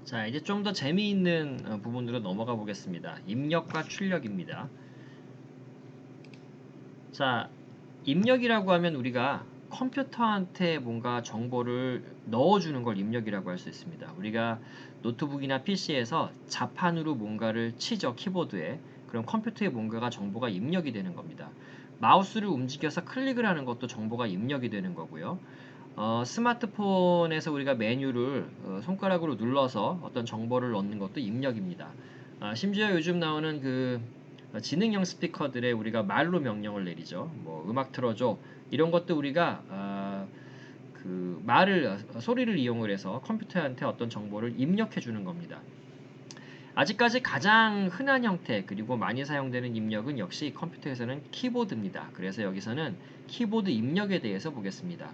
자, 이제 좀 더 재미있는 부분으로 넘어가 보겠습니다. 입력과 출력입니다. 자, 입력이라고 하면 우리가 컴퓨터한테 뭔가 정보를 넣어주는 걸 입력이라고 할 수 있습니다. 우리가 노트북이나 PC에서 자판으로 뭔가를 치죠, 키보드에. 그럼 컴퓨터에 뭔가가 정보가 입력이 되는 겁니다. 마우스를 움직여서 클릭을 하는 것도 정보가 입력이 되는 거고요. 스마트폰에서 우리가 메뉴를 손가락으로 눌러서 어떤 정보를 넣는 것도 입력입니다. 심지어 요즘 나오는 그 지능형 스피커들에 우리가 말로 명령을 내리죠. 뭐 음악 틀어줘 이런 것도 우리가 그 말을 소리를 이용을 해서 컴퓨터한테 어떤 정보를 입력해 주는 겁니다. 아직까지 가장 흔한 형태 그리고 많이 사용되는 입력은 역시 컴퓨터에서는 키보드입니다. 그래서 여기서는 키보드 입력에 대해서 보겠습니다.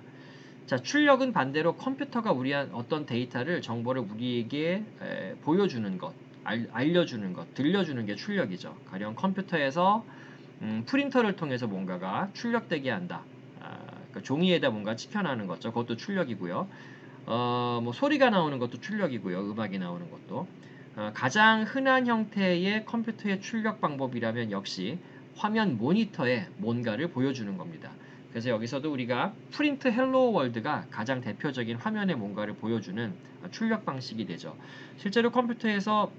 자, 출력은 반대로 컴퓨터가 우리한 어떤 데이터를 정보를 우리에게 보여주는 것, 알려주는 것, 들려주는 게 출력이죠. 가령 컴퓨터에서 프린터를 통해서 뭔가가 출력되게 한다. 그러니까 종이에다 뭔가 찍혀나는 거죠. 그것도 출력이고요. 뭐 소리가 나오는 것도 출력이고요. 음악이 나오는 것도. 가장 흔한 형태의 컴퓨터의 출력 방법이라면 역시 화면 모니터에 뭔가를 보여주는 겁니다. 그래서 여기서도 우리가 프린트 헬로 월드가 가장 대표적인 화면에 뭔가를 보여주는 출력 방식이 되죠. 실제로 컴퓨터에서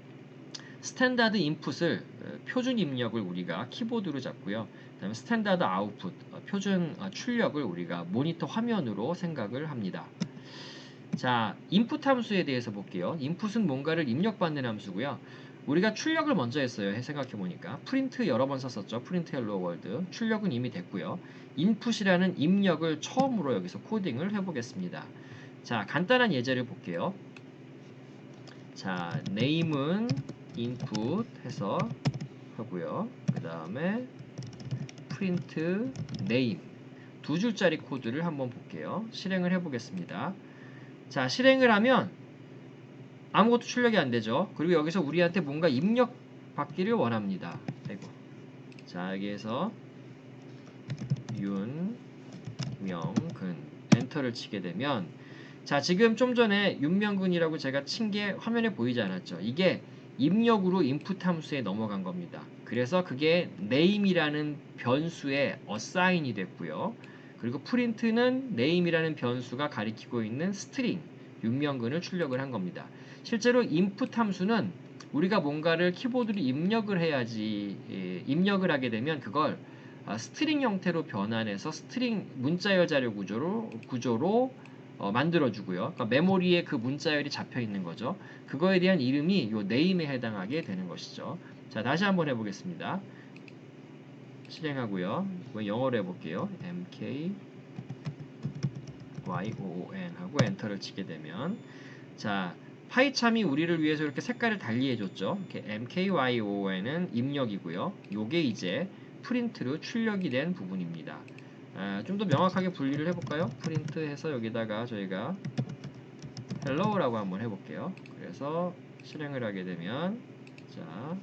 스탠다드 인풋을 표준 입력을 우리가 키보드로 잡고요. 그다음에 스탠다드 아웃풋 표준 출력을 우리가 모니터 화면으로 생각을 합니다. 자, 인풋 함수에 대해서 볼게요. 인풋은 뭔가를 입력받는 함수고요. 우리가 출력을 먼저 했어요. 생각해보니까. 프린트 여러 번 썼었죠. 프린트 헬로 월드. 출력은 이미 됐고요. 인풋이라는 입력을 처음으로 여기서 코딩을 해보겠습니다. 자, 간단한 예제를 볼게요. 자, name은 input 해서 하고요. 그 다음에 print name 두 줄짜리 코드를 한번 볼게요. 실행을 해보겠습니다. 자, 실행을 하면 아무것도 출력이 안 되죠. 그리고 여기서 우리한테 뭔가 입력 받기를 원합니다. 아이고. 자, 여기에서 윤명근 엔터를 치게 되면 자, 지금 좀 전에 윤명근이라고 제가 친 게 화면에 보이지 않았죠. 이게 입력으로 인풋 함수에 넘어간 겁니다. 그래서 그게 name이라는 변수에 assign이 됐고요. 그리고 print는 name이라는 변수가 가리키고 있는 string 윤명근을 출력을 한 겁니다. 실제로 input 함수는 우리가 뭔가를 키보드로 입력을 해야지 입력을 하게 되면 그걸 스트링 형태로 변환해서 스트링 문자열 자료 구조로 만들어주고요. 그러니까 메모리에 그 문자열이 잡혀 있는 거죠. 그거에 대한 이름이 이 name에 해당하게 되는 것이죠. 자, 다시 한번 해보겠습니다. 실행하고요. 이거 영어로 해볼게요. mkyon 하고 엔터를 치게 되면 자, 파이참이 우리를 위해서 이렇게 색깔을 달리 해줬죠. 이렇게 mkyon은 입력이고요. 요게 이제 프린트로 출력이 된 부분입니다. 좀 더 명확하게 분리를 해볼까요? 프린트해서 여기다가 저희가 hello라고 한번 해볼게요. 그래서 실행을 하게 되면 자,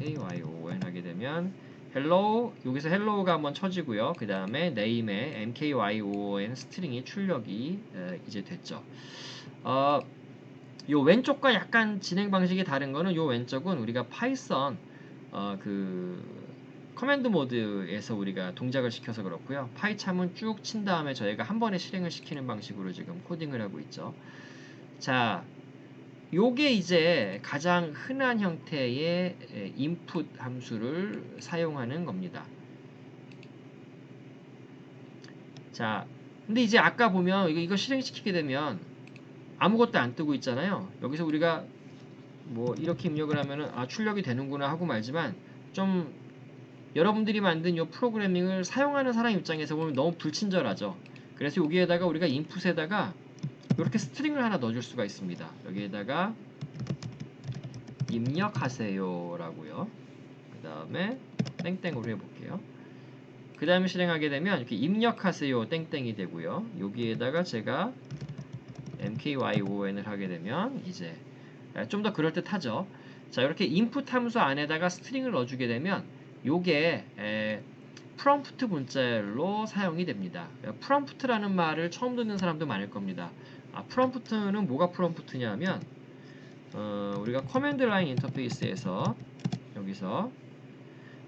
mkyon 하게 되면 hello 여기서 hello가 한번 쳐지고요. 그 다음에 name에 mkyon 스트링이 출력이 이제 됐죠. 요 왼쪽과 약간 진행 방식이 다른 거는 요 왼쪽은 우리가 파이썬 그 커맨드 모드에서 우리가 동작을 시켜서 그렇고요. 파이참은 쭉 친 다음에 저희가 한 번에 실행을 시키는 방식으로 지금 코딩을 하고 있죠. 자, 요게 이제 가장 흔한 형태의 인풋 함수를 사용하는 겁니다. 자, 근데 이제 아까 보면 이거 실행시키게 되면 아무것도 안 뜨고 있잖아요. 여기서 우리가 뭐 이렇게 입력을 하면은 출력이 되는구나 하고 말지만 좀 여러분들이 만든 이 프로그래밍을 사용하는 사람 입장에서 보면 너무 불친절하죠. 그래서 여기에다가 우리가 인풋에다가 이렇게 스트링을 하나 넣어줄 수가 있습니다. 여기에다가 입력하세요 라고요. 그 다음에 땡땡으로 해볼게요. 그 다음에 실행하게 되면 이렇게 입력하세요 땡땡이 되고요. 여기에다가 제가 mkyon을 하게 되면 이제 좀 더 그럴듯하죠. 자, 이렇게 인풋 함수 안에다가 스트링을 넣어주게 되면 요게 프롬프트 문자열로 사용이 됩니다. 프롬프트라는 말을 처음 듣는 사람도 많을 겁니다. 프롬프트는 뭐가 프롬프트냐면 우리가 커맨드 라인 인터페이스에서 여기서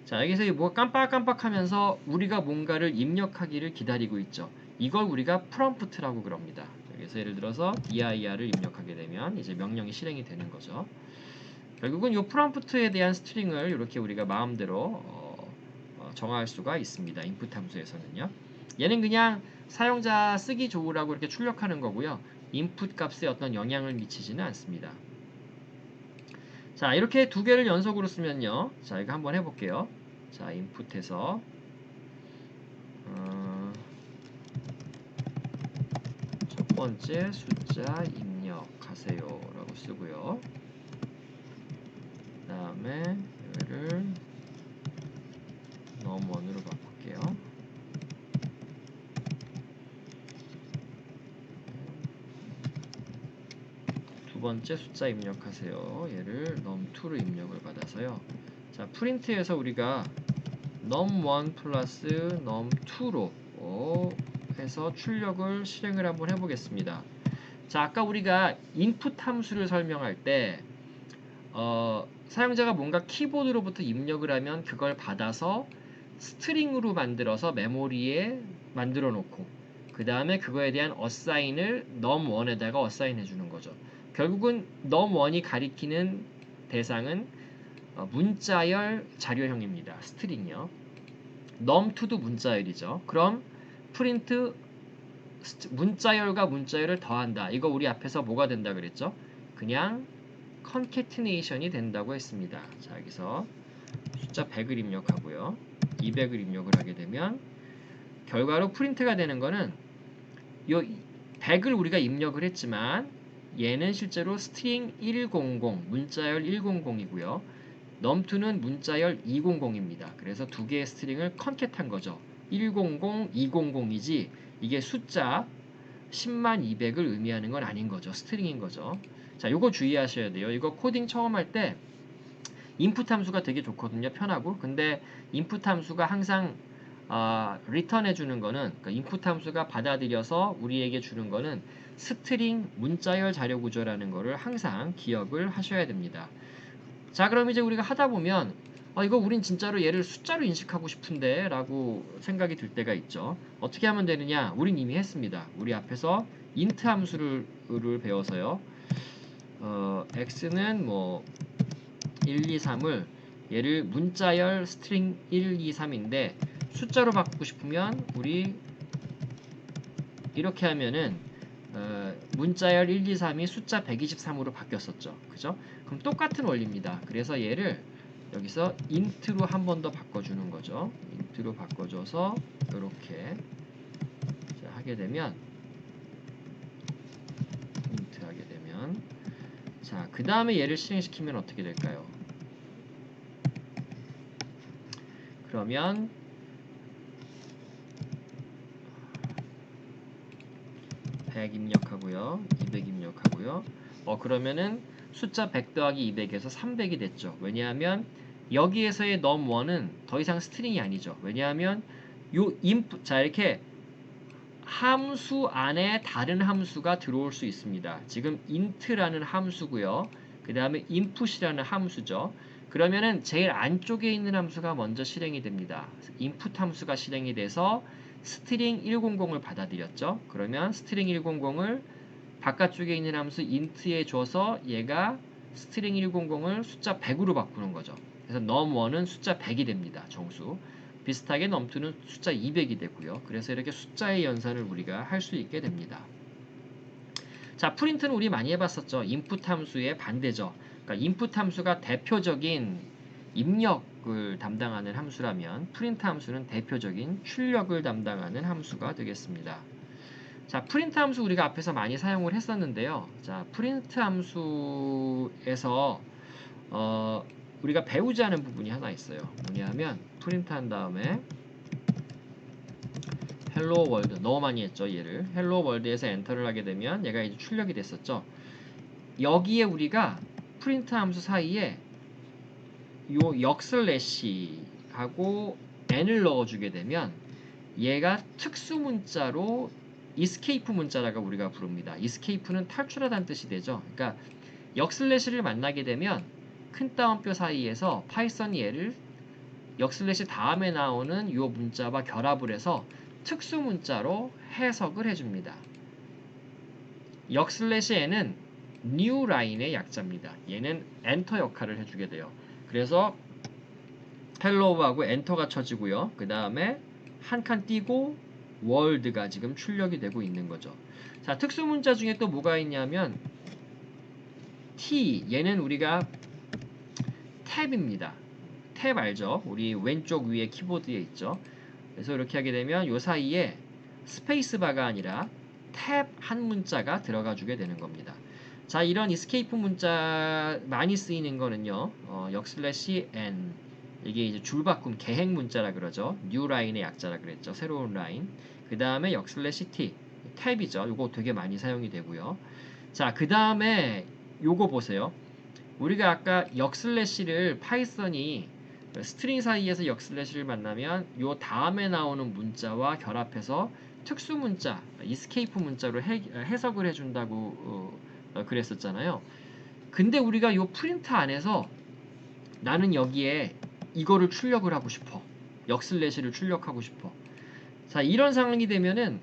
자 여기서 뭐 깜빡깜빡하면서 우리가 뭔가를 입력하기를 기다리고 있죠. 이걸 우리가 프롬프트라고 그럽니다. 여기서 예를 들어서 dir을 입력하게 되면 이제 명령이 실행이 되는 거죠. 결국은 이 프롬프트에 대한 스트링을 이렇게 우리가 마음대로 정할 수가 있습니다. 인풋 함수에서는요. 얘는 그냥 사용자 쓰기 좋으라고 이렇게 출력하는 거고요. 인풋 값에 어떤 영향을 미치지는 않습니다. 자, 이렇게 두 개를 연속으로 쓰면요. 자, 이거 한번 해볼게요. 자, 인풋에서 첫 번째 숫자 입력하세요 라고 쓰고요. 그 다음에 얘를 num1으로 바꿀게요. 두 번째 숫자 입력하세요. 얘를 num2로 입력을 받아서요. 자, 프린트에서 우리가 num1 플러스 num2로 해서 출력을 실행을 한번 해보겠습니다. 자, 아까 우리가 input 함수를 설명할 때 사용자가 뭔가 키보드로부터 입력을 하면 그걸 받아서 스트링으로 만들어서 메모리에 만들어 놓고 그 다음에 그거에 대한 어사인을 num1에다가 어사인 해주는 거죠. 결국은 num1이 가리키는 대상은 문자열 자료형입니다. 스트링이요. num2도 문자열이죠. 그럼 프린트 문자열과 문자열을 더한다. 이거 우리 앞에서 뭐가 된다 그랬죠? 그냥 컨캐티네이션이 된다고 했습니다. 자, 여기서 숫자 100을 입력하고요. 200을 입력을 하게 되면 결과로 프린트가 되는 거는 요 100을 우리가 입력을 했지만 얘는 실제로 스트링 100, 문자열 100이고요. num2는 문자열 200입니다. 그래서 두 개의 스트링을 컨캣한 거죠. 100, 200이지 이게 숫자 10만 200을 의미하는 건 아닌 거죠. 스트링인 거죠. 자, 요거 주의하셔야 돼요. 이거 코딩 처음 할 때 인풋 함수가 되게 좋거든요. 편하고. 근데 인풋 함수가 항상 리턴 해주는 거는 그러니까 인풋 함수가 받아들여서 우리에게 주는 거는 스트링 문자열 자료 구조라는 거를 항상 기억을 하셔야 됩니다. 자, 그럼 이제 우리가 하다 보면 이거 우린 진짜로 얘를 숫자로 인식하고 싶은데 라고 생각이 들 때가 있죠. 어떻게 하면 되느냐? 우린 이미 했습니다. 우리 앞에서 int 함수를 배워서요. x는 뭐 1, 2, 3을 얘를 문자열 스트링 1, 2, 3인데 숫자로 바꾸고 싶으면 우리 이렇게 하면은 문자열 1, 2, 3이 숫자 123으로 바뀌었었죠. 그죠? 그럼 똑같은 원리입니다. 그래서 얘를 여기서 int로 한 번 더 바꿔주는 거죠. int로 바꿔줘서 이렇게 하게 되면 int 하게 되면 자, 그 다음에 얘를 실행시키면 어떻게 될까요? 그러면 100 입력하고요. 200 입력하고요. 그러면은 숫자 100 더하기 200에서 300이 됐죠. 왜냐하면 여기에서의 num1은 더 이상 스트링이 아니죠. 왜냐하면 요 input, 자, 이렇게 함수 안에 다른 함수가 들어올 수 있습니다. 지금 int라는 함수고요. 그 다음에 input이라는 함수죠. 그러면은 제일 안쪽에 있는 함수가 먼저 실행이 됩니다. input 함수가 실행이 돼서 스트링 100을 받아들였죠. 그러면 스트링 100을 바깥쪽에 있는 함수 int에 줘서 얘가 스트링 100을 숫자 100으로 바꾸는 거죠. 그래서 num1은 숫자 100이 됩니다. 정수. 비슷하게 num2는 숫자 200이 되고요. 그래서 이렇게 숫자의 연산을 우리가 할 수 있게 됩니다. 자, 프린트는 우리 많이 해봤었죠. 인풋 함수의 반대죠. 그러니까 인풋 함수가 대표적인 입력을 담당하는 함수라면 프린트 함수는 대표적인 출력을 담당하는 함수가 되겠습니다. 자, 프린트 함수 우리가 앞에서 많이 사용을 했었는데요. 자, 프린트 함수에서 우리가 배우지 않은 부분이 하나 있어요. 뭐냐면 프린트 한 다음에 헬로 월드 너무 많이 했죠. 얘를 헬로 월드에서 엔터를 하게 되면 얘가 이제 출력이 됐었죠. 여기에 우리가 프린트 함수 사이에 요 역슬래시하고 n을 넣어주게 되면 얘가 특수 문자로 escape 문자라고 우리가 부릅니다. escape는 탈출하다는 뜻이 되죠. 그러니까 역슬래시를 만나게 되면 큰 따옴표 사이에서 파이썬이 얘를 역슬래시 다음에 나오는 이 문자와 결합을 해서 특수 문자로 해석을 해줍니다. 역슬래시 n은 new line의 약자입니다. 얘는 엔터 역할을 해주게 돼요. 그래서 헬로우하고 엔터가 쳐지고요. 그 다음에 한 칸 띄고 월드가 지금 출력이 되고 있는 거죠. 자, 특수 문자 중에 또 뭐가 있냐면 T, 얘는 우리가 탭입니다. 탭 알죠? 우리 왼쪽 위에 키보드에 있죠. 그래서 이렇게 하게 되면 이 사이에 스페이스바가 아니라 탭 한 문자가 들어가 주게 되는 겁니다. 자, 이런 이스케이프 문자 많이 쓰이는 거는요. 역슬래시 n, 이게 이제 줄바꿈 개행 문자라 그러죠. 뉴 라인의 약자라 그랬죠. 새로운 라인. 그 다음에 역슬래시 t, 탭이죠. 요거 되게 많이 사용이 되고요. 자, 그 다음에 요거 보세요. 우리가 아까 역슬래시를 파이썬이 스트링 사이에서 역슬래시를 만나면 요 다음에 나오는 문자와 결합해서 특수 문자, 이스케이프 문자로 해석을 해준다고 그랬었잖아요. 근데 우리가 요 프린트 안에서 나는 여기에 이거를 출력을 하고 싶어. 역슬래시를 출력하고 싶어. 자, 이런 상황이 되면은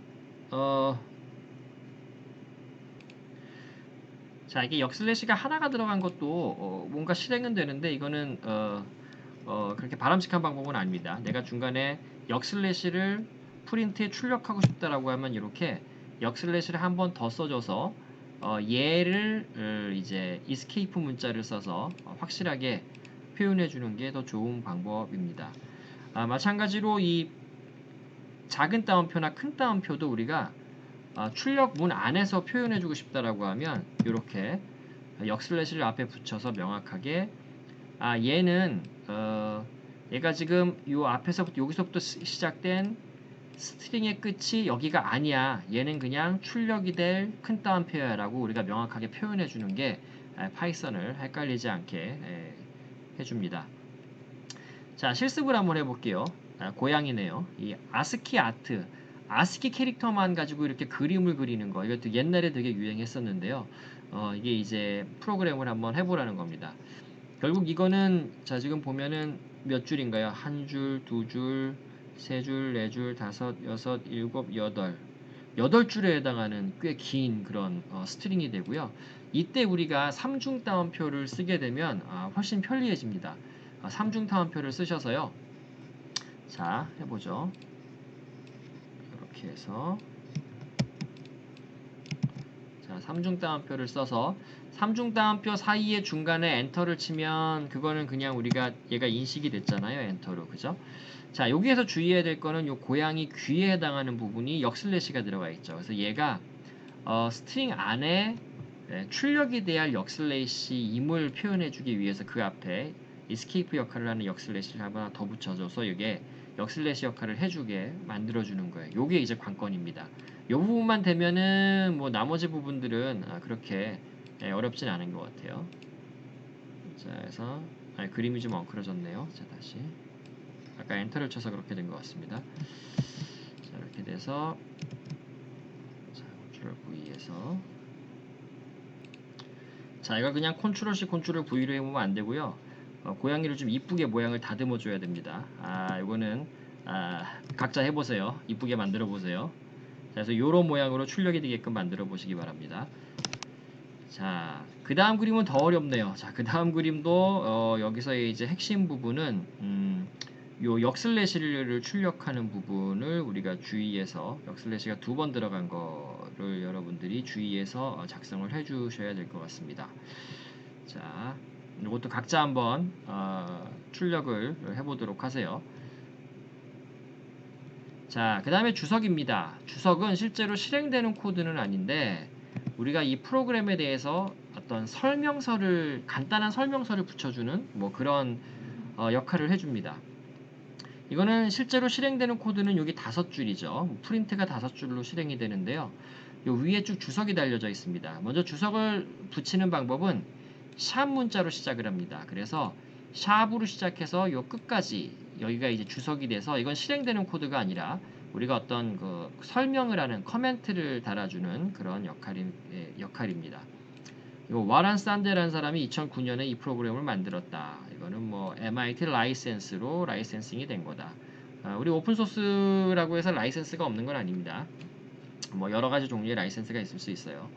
자, 이게 역슬래시가 하나가 들어간 것도 뭔가 실행은 되는데 이거는 그렇게 바람직한 방법은 아닙니다. 내가 중간에 역슬래시를 프린트에 출력하고 싶다라고 하면 이렇게 역슬래시를 한 번 더 써줘서 얘를 이제 escape 문자를 써서 확실하게 표현해 주는 게 더 좋은 방법입니다. 마찬가지로 이 작은 따옴표나 큰 따옴표도 우리가 출력 문 안에서 표현해 주고 싶다라고 하면 이렇게 역슬래시를 앞에 붙여서 명확하게 얘는 얘가 지금 요 앞에서부터 여기서부터 시작된 스트링의 끝이 여기가 아니야. 얘는 그냥 출력이 될 큰 따옴표야 라고 우리가 명확하게 표현해 주는 게 파이썬을 헷갈리지 않게 해줍니다. 자, 실습을 한번 해볼게요. 고양이네요. 이 아스키 아트, 아스키 캐릭터만 가지고 이렇게 그림을 그리는 거, 이것도 옛날에 되게 유행했었는데요. 이게 이제 프로그램을 한번 해보라는 겁니다. 결국 이거는 자 지금 보면은 몇 줄인가요? 한 줄, 두 줄, 세 줄, 네 줄, 다섯, 여섯, 일곱, 여덟 줄에 해당하는 꽤 긴 그런 스트링이 되고요. 이때 우리가 삼중 따옴표를 쓰게 되면 훨씬 편리해집니다. 삼중 따옴표를 쓰셔서요. 자, 해보죠. 이렇게 해서 자, 삼중 따옴표를 써서 삼중 따옴표 사이에 중간에 엔터를 치면 그거는 그냥 우리가 얘가 인식이 됐잖아요. 엔터로. 그죠? 자, 여기에서 주의해야 될 거는 요 고양이 귀에 해당하는 부분이 역슬래시가 들어가 있죠. 그래서 얘가 스트링 안에 출력이 돼야 할 역슬래시임을 표현해주기 위해서 그 앞에 escape 역할을 하는 역슬래시를 하나 더 붙여줘서 이게 역슬래시 역할을 해주게 만들어주는 거예요. 요게 이제 관건입니다. 이 부분만 되면은 뭐 나머지 부분들은 그렇게 어렵진 않은 것 같아요. 자, 그래서 그림이 좀 엉클어졌네요. 자, 다시 아까 엔터를 쳐서 그렇게 된 것 같습니다. 자, 이렇게 돼서 자, 컨트롤 V에서 자, 이거 그냥 컨트롤 C, 컨트롤 V로 해보면 안 되고요. 고양이를 좀 이쁘게 모양을 다듬어 줘야 됩니다. 이거는 각자 해보세요. 이쁘게 만들어 보세요. 자, 그래서 이런 모양으로 출력이 되게끔 만들어 보시기 바랍니다. 자, 그 다음 그림은 더 어렵네요. 자, 그 다음 그림도 여기서의 이제 핵심 부분은 요 역슬래시를 출력하는 부분을 우리가 주의해서 역슬래시가 두 번 들어간 거를 여러분들이 주의해서 작성을 해 주셔야 될 것 같습니다. 자, 이것도 각자 한번 출력을 해보도록 하세요. 자, 그 다음에 주석입니다. 주석은 실제로 실행되는 코드는 아닌데 우리가 이 프로그램에 대해서 어떤 설명서를 간단한 설명서를 붙여주는 뭐 그런 역할을 해줍니다. 이거는 실제로 실행되는 코드는 여기 5줄이죠. 프린트가 5줄로 실행이 되는데요. 요 위에 쭉 주석이 달려져 있습니다. 먼저 주석을 붙이는 방법은 샵 문자로 시작을 합니다. 그래서 샵으로 시작해서 요 끝까지 여기가 이제 주석이 돼서 이건 실행되는 코드가 아니라 우리가 어떤 그 설명을 하는 커멘트를 달아주는 그런 역할입니다. 이거 와란 산데라는 사람이 2009년에 이 프로그램을 만들었다. 이거는 뭐 MIT 라이센스로 라이센싱이 된 거다. 우리 오픈소스라고 해서 라이센스가 없는 건 아닙니다. 뭐 여러 가지 종류의 라이센스가 있을 수 있어요.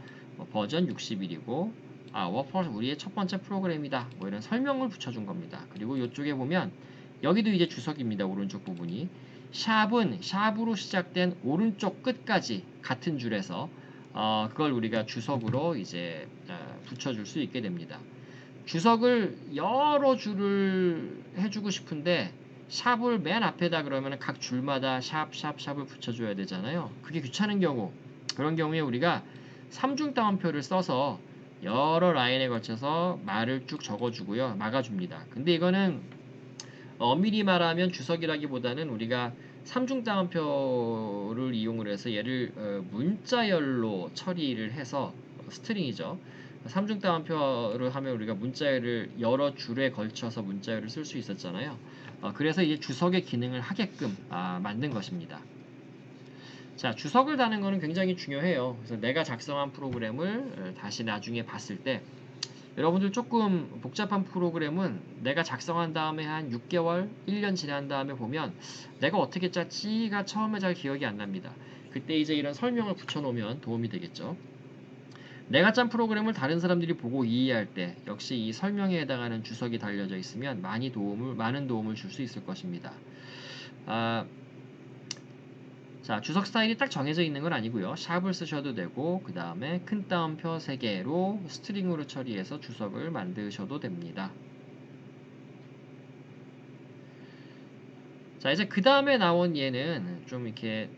버전 61이고 워퍼스 우리의 첫 번째 프로그램이다. 뭐 이런 설명을 붙여준 겁니다. 그리고 이쪽에 보면 여기도 이제 주석입니다. 오른쪽 부분이 샵은 샵으로 시작된 오른쪽 끝까지 같은 줄에서 그걸 우리가 주석으로 이제 붙여줄 수 있게 됩니다. 주석을 여러 줄을 해주고 싶은데 샵을 맨 앞에다 그러면 각 줄마다 샵을 붙여줘야 되잖아요. 그게 귀찮은 경우, 그런 경우에 우리가 3중 따옴표를 써서 여러 라인에 걸쳐서 말을 쭉 적어주고요. 막아줍니다. 근데 이거는 엄밀히 말하면 주석이라기보다는 우리가 3중 따옴표를 이용을 해서 얘를 문자열로 처리를 해서 스트링이죠. 3중 따옴표를 하면 우리가 문자열을 여러 줄에 걸쳐서 문자열을 쓸 수 있었잖아요. 그래서 이제 주석의 기능을 하게끔 만든 것입니다. 자, 주석을 다는 것은 굉장히 중요해요. 그래서 내가 작성한 프로그램을 다시 나중에 봤을 때 여러분들 조금 복잡한 프로그램은 내가 작성한 다음에 한 6개월, 1년 지난 다음에 보면 내가 어떻게 짰지가 처음에 잘 기억이 안 납니다. 그때 이제 이런 설명을 붙여놓으면 도움이 되겠죠. 내가 짠 프로그램을 다른 사람들이 보고 이해할 때 역시 이 설명에 해당하는 주석이 달려져 있으면 많은 도움을 줄 수 있을 것입니다. 자, 주석 스타일이 딱 정해져 있는 건 아니고요. 샵을 쓰셔도 되고 그 다음에 큰 따옴표 3개로 스트링으로 처리해서 주석을 만드셔도 됩니다. 자, 이제 그 다음에 나온 예는 좀 이렇게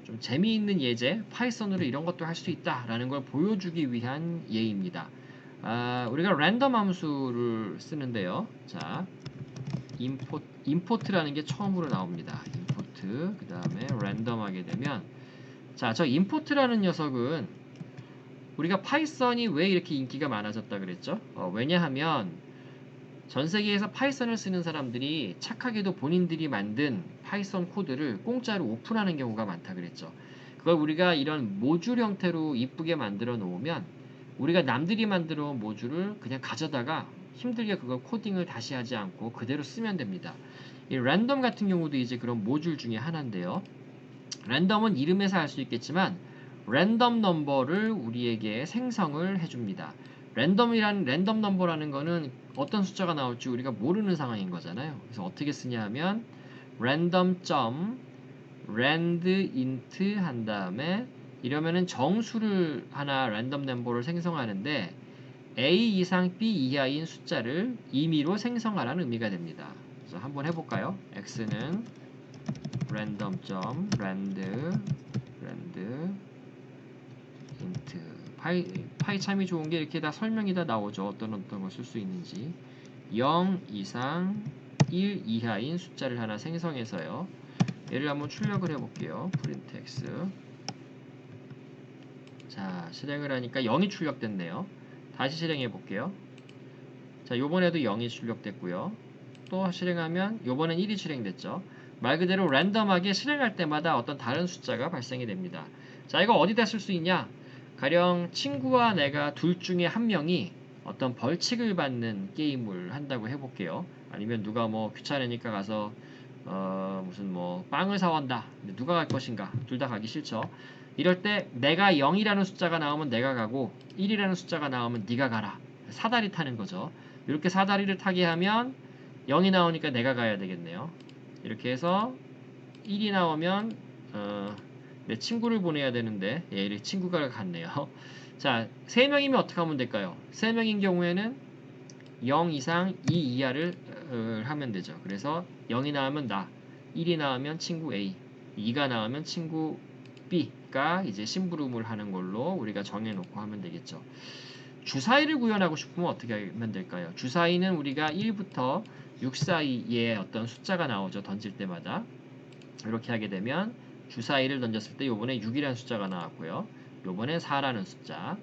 좀 재미있는 예제, 파이썬으로 이런 것도 할 수 있다라는 걸 보여주기 위한 예입니다. 우리가 랜덤 함수를 쓰는데요. 자, 임포트라는 게 처음으로 나옵니다. 임포트, 그 다음에 랜덤 하게 되면 자, 저 임포트라는 녀석은 우리가 파이썬이 왜 이렇게 인기가 많아졌다 그랬죠? 왜냐하면 전 세계에서 파이썬을 쓰는 사람들이 착하게도 본인들이 만든 파이썬 코드를 공짜로 오픈하는 경우가 많다 그랬죠. 그걸 우리가 이런 모듈 형태로 이쁘게 만들어 놓으면 우리가 남들이 만들어 온 모듈을 그냥 가져다가 힘들게 그걸 코딩을 다시 하지 않고 그대로 쓰면 됩니다. 이 랜덤 같은 경우도 이제 그런 모듈 중에 하나인데요. 랜덤은 이름에서 알 수 있겠지만 랜덤 넘버를 우리에게 생성을 해줍니다. 랜덤 넘버라는 거는 어떤 숫자가 나올지 우리가 모르는 상황인 거잖아요. 그래서 어떻게 쓰냐 하면 random.randint 한 다음에 이러면은 정수를 하나 랜덤 넘버를 생성하는데 a 이상 b 이하인 숫자를 임의로 생성하라는 의미가 됩니다. 그래서 한번 해볼까요? x는 random.rand int 파이 참이 좋은 게 이렇게 다 설명이 다 나오죠. 어떤 걸 쓸 수 있는지 0 이상 1 이하인 숫자를 하나 생성해서요. 얘를 한번 출력을 해볼게요. print x 자, 실행을 하니까 0이 출력됐네요. 다시 실행해 볼게요. 자, 요번에도 0이 출력됐고요. 또 실행하면 요번엔 1이 실행됐죠. 말 그대로 랜덤하게 실행할 때마다 어떤 다른 숫자가 발생이 됩니다. 자, 이거 어디다 쓸 수 있냐? 가령 친구와 내가 둘 중에 한 명이 어떤 벌칙을 받는 게임을 한다고 해볼게요. 아니면 누가 뭐 귀찮으니까 가서 무슨 뭐 빵을 사온다. 근데 누가 갈 것인가? 둘 다 가기 싫죠. 이럴 때 내가 0이라는 숫자가 나오면 내가 가고 1이라는 숫자가 나오면 네가 가라. 사다리 타는 거죠. 이렇게 사다리를 타게 하면 0이 나오니까 내가 가야 되겠네요. 이렇게 해서 1이 나오면 내 친구를 보내야 되는데 얘 친구가 갔네요. 자, 3명이면 어떻게 하면 될까요? 3명인 경우에는 0 이상 2 이하를 하면 되죠. 그래서 0이 나오면 나, 1이 나오면 친구 A, 2가 나오면 친구 B가 이제 심부름을 하는 걸로 우리가 정해놓고 하면 되겠죠. 주사위를 구현하고 싶으면 어떻게 하면 될까요? 주사위는 우리가 1부터 6 사이에 어떤 숫자가 나오죠. 던질 때마다. 이렇게 하게 되면 주사위를 던졌을 때 요번에 6이라는 숫자가 나왔고요. 요번엔 4라는 숫자,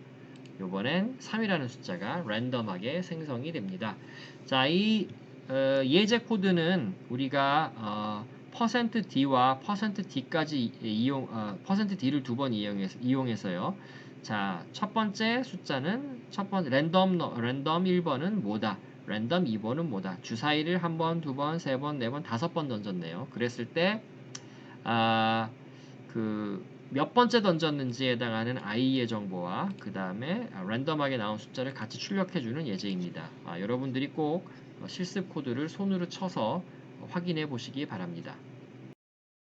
요번엔 3이라는 숫자가 랜덤하게 생성이 됩니다. 자, 이 예제 코드는 우리가 %d와 %d까지 %d를 두 번 이용해서요. 자, 첫 번째 숫자는 랜덤 1번은 뭐다? 랜덤 2번은 뭐다? 주사위를 한 번, 두 번, 세 번, 네 번, 다섯 번 던졌네요. 그랬을 때 아, 몇 번째 던졌는지에 해당하는 i의 정보와 그 다음에 랜덤하게 나온 숫자를 같이 출력해주는 예제입니다. 여러분들이 꼭 실습 코드를 손으로 쳐서 확인해 보시기 바랍니다.